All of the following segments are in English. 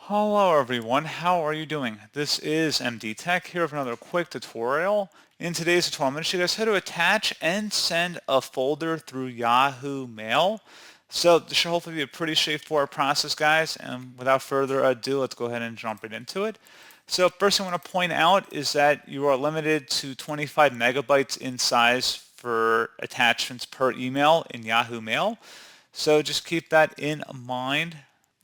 Hello everyone, how are you doing? This is MD Tech here with another quick tutorial. In today's tutorial, I'm going to show you guys how to attach and send a folder through Yahoo Mail. So this should hopefully be a pretty straightforward process, guys, and without further ado, let's go ahead and jump right into it. So first thing I want to point out is that you are limited to 25 megabytes in size for attachments per email in Yahoo Mail. So just keep that in mind.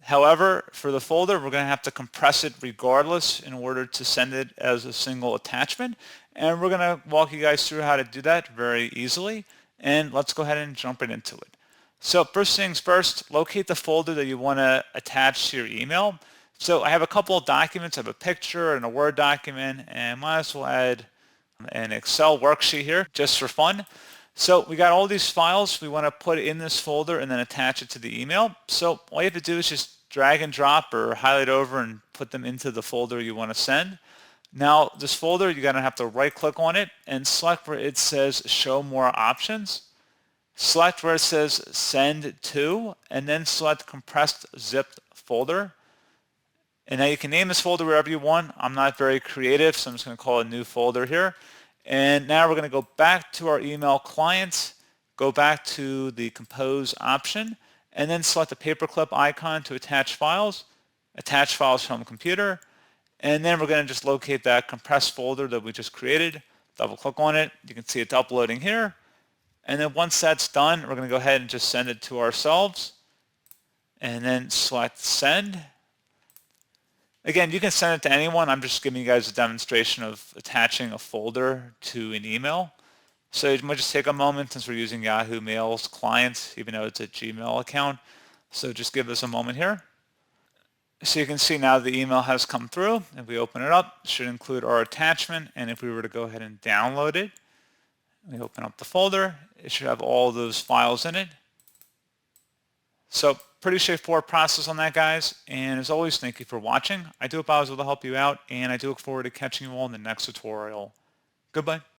However, for the folder, we're going to have to compress it regardless in order to send it as a single attachment. And we're going to walk you guys through how to do that very easily. And let's go ahead and jump right into it. So first things first, locate the folder that you want to attach to your email. So I have a couple of documents. I have a picture and a Word document, and might as well add an Excel worksheet here just for fun. So we got all these files we want to put in this folder and then attach it to the email. So all you have to do is just drag and drop or highlight over and put them into the folder you want to send. Now this folder, you're going to have to right click on it and select where it says show more options. Select where it says send to, and then select compressed zipped folder. And now you can name this folder wherever you want. I'm not very creative, so I'm just going to call it a new folder here. And now we're going to go back to our email client, go back to the compose option, and then select the paperclip icon to attach files from computer. And then we're going to just locate that compressed folder that we just created, double click on it. You can see it's uploading here. And then once that's done, we're going to go ahead and just send it to ourselves. And then select send. Again, you can send it to anyone. I'm just giving you guys a demonstration of attaching a folder to an email. So you might just take a moment since we're using Yahoo Mail's client, even though it's a Gmail account. So just give us a moment here. So you can see now the email has come through. If we open it up, it should include our attachment. And if we were to go ahead and download it, we open up the folder, it should have all those files in it. So pretty straightforward process on that, guys. And as always, thank you for watching. I do hope I was able to help you out, and I do look forward to catching you all in the next tutorial. Goodbye.